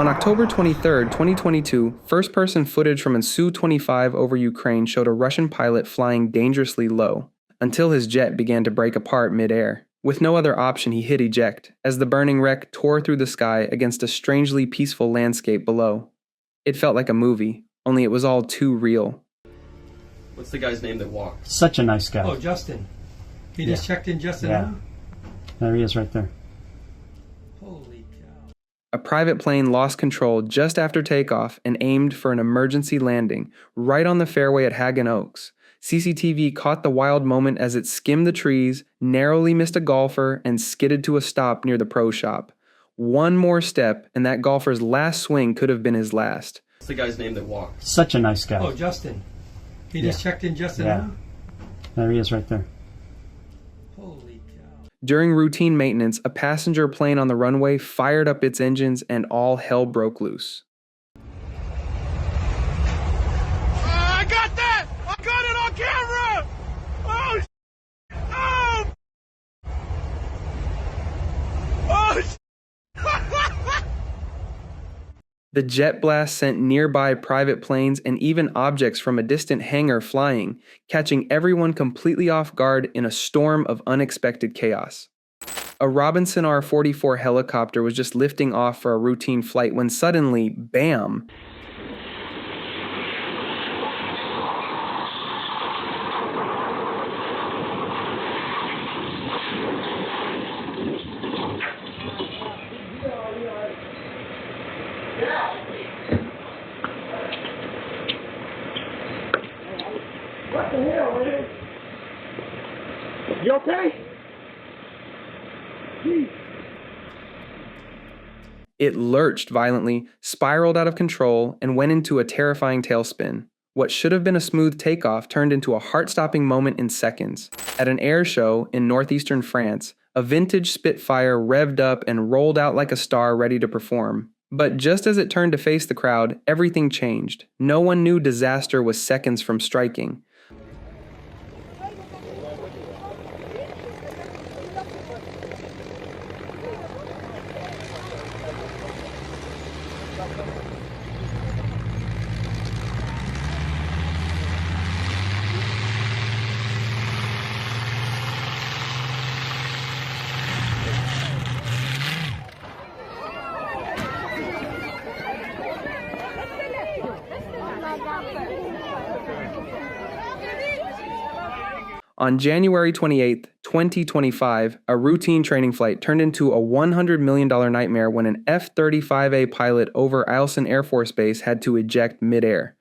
On October 23, 2022, first-person footage from Su-25 over Ukraine showed a Russian pilot flying dangerously low, until his jet began to break apart mid-air. With no other option, he hit eject, as the burning wreck tore through the sky against a strangely peaceful landscape below. It felt like a movie, only it was all too real. What's the guy's name that walked? Such a nice guy. Oh, Justin. He just checked in Justin. Yeah. There he is right there. Holy cow. A private plane lost control just after takeoff and aimed for an emergency landing right on the fairway at Hagen Oaks. CCTV caught the wild moment as it skimmed the trees, narrowly missed a golfer, and skidded to a stop near the pro shop. One more step, and that golfer's last swing could have been his last. What's the guy's name that walked? Such a nice guy. Oh, Justin. He just checked in Justin. Yeah. There he is right there. Holy cow. During routine maintenance, a passenger plane on the runway fired up its engines and all hell broke loose. I got that! I got it on camera! Oh, oh! Oh, The jet blast sent nearby private planes and even objects from a distant hangar flying, catching everyone completely off guard in a storm of unexpected chaos. A Robinson R-44 helicopter was just lifting off for a routine flight when suddenly, bam! what the hell, man? You okay? Jeez. It lurched violently, spiraled out of control, and went into a terrifying tailspin. What should have been a smooth takeoff turned into a heart-stopping moment in seconds. At an air show in northeastern France, a vintage Spitfire revved up and rolled out like a star ready to perform. But just as it turned to face the crowd, everything changed. No one knew disaster was seconds from striking. On January 28, 2025, a routine training flight turned into a $100 million nightmare when an F-35A pilot over Eielson Air Force Base had to eject midair.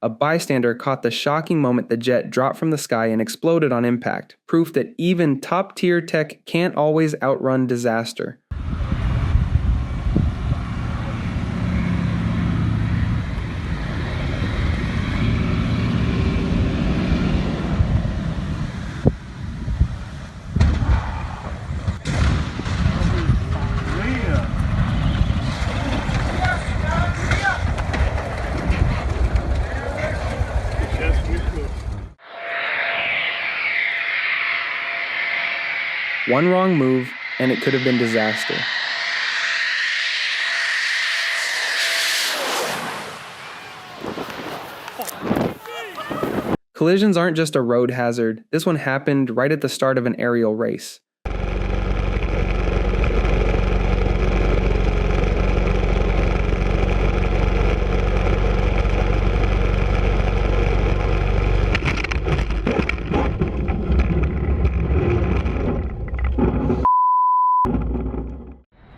A bystander caught the shocking moment the jet dropped from the sky and exploded on impact, proof that even top-tier tech can't always outrun disaster. One wrong move, and it could have been disaster. Collisions aren't just a road hazard. This one happened right at the start of an aerial race.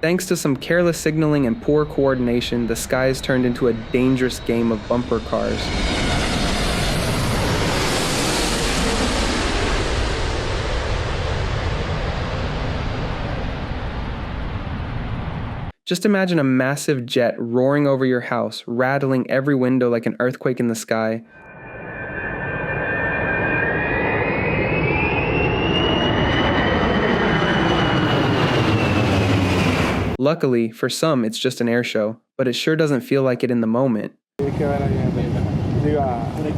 Thanks to some careless signaling and poor coordination, the skies turned into a dangerous game of bumper cars. Just imagine a massive jet roaring over your house, rattling every window like an earthquake in the sky. Luckily, for some, it's just an air show, but it sure doesn't feel like it in the moment. The guy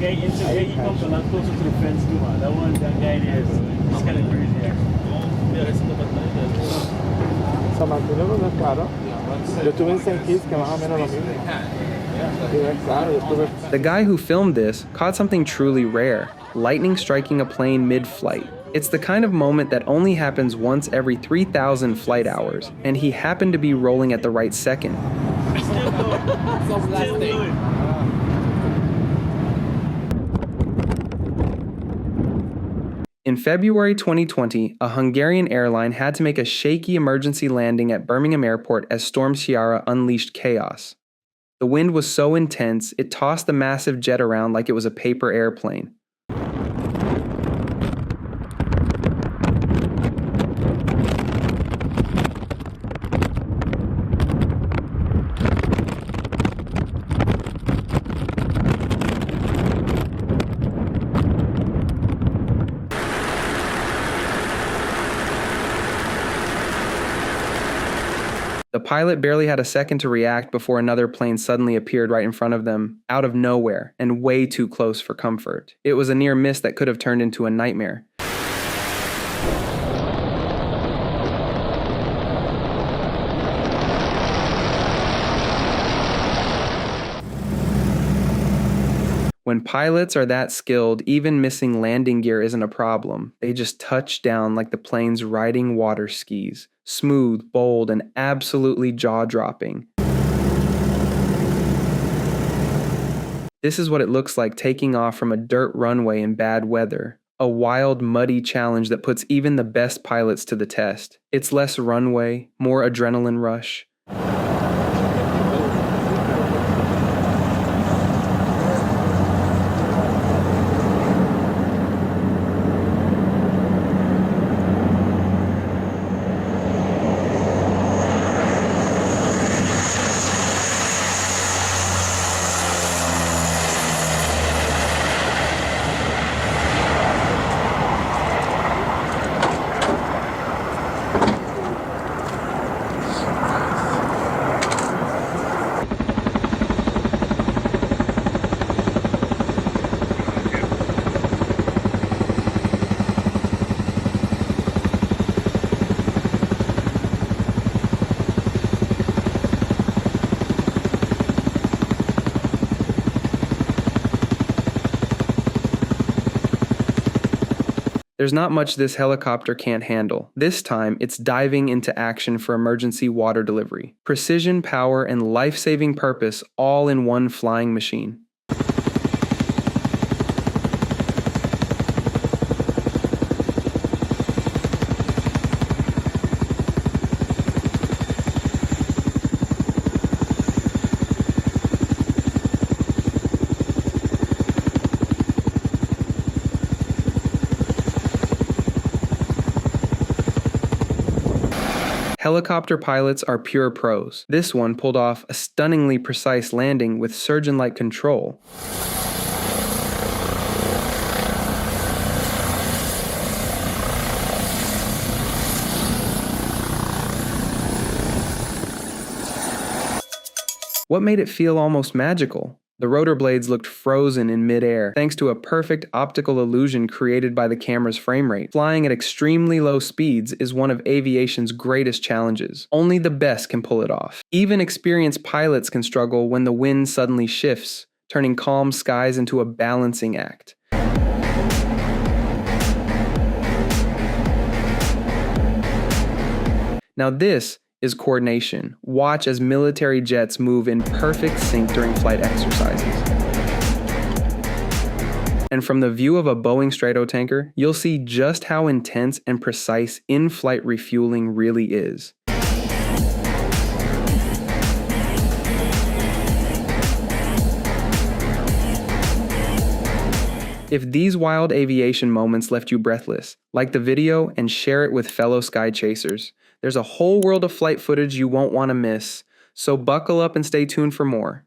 inside, he comes a lot closer to the fence too, man. That guy there, it's kind of crazy actually. The guy who filmed this caught something truly rare, lightning striking a plane mid-flight. It's the kind of moment that only happens once every 3,000 flight hours, and he happened to be rolling at the right second. In February 2020, a Hungarian airline had to make a shaky emergency landing at Birmingham Airport as Storm Ciara unleashed chaos. The wind was so intense, it tossed the massive jet around like it was a paper airplane. The pilot barely had a second to react before another plane suddenly appeared right in front of them, out of nowhere, and way too close for comfort. It was a near miss that could have turned into a nightmare. When pilots are that skilled, even missing landing gear isn't a problem. They just touch down like the plane's riding water skis. Smooth, bold, and absolutely jaw-dropping. This is what it looks like taking off from a dirt runway in bad weather. A wild, muddy challenge that puts even the best pilots to the test. It's less runway, more adrenaline rush. There's not much this helicopter can't handle. This time, it's diving into action for emergency water delivery. Precision, power, and life-saving purpose all in one flying machine. Helicopter pilots are pure pros. This one pulled off a stunningly precise landing with surgeon-like control. What made it feel almost magical? The rotor blades looked frozen in midair, thanks to a perfect optical illusion created by the camera's frame rate. Flying at extremely low speeds is one of aviation's greatest challenges. Only the best can pull it off. Even experienced pilots can struggle when the wind suddenly shifts, turning calm skies into a balancing act. Now this is coordination. Watch as military jets move in perfect sync during flight exercises. And from the view of a Boeing Stratotanker, you'll see just how intense and precise in-flight refueling really is. If these wild aviation moments left you breathless, like the video and share it with fellow sky chasers. There's a whole world of flight footage you won't want to miss, so buckle up and stay tuned for more.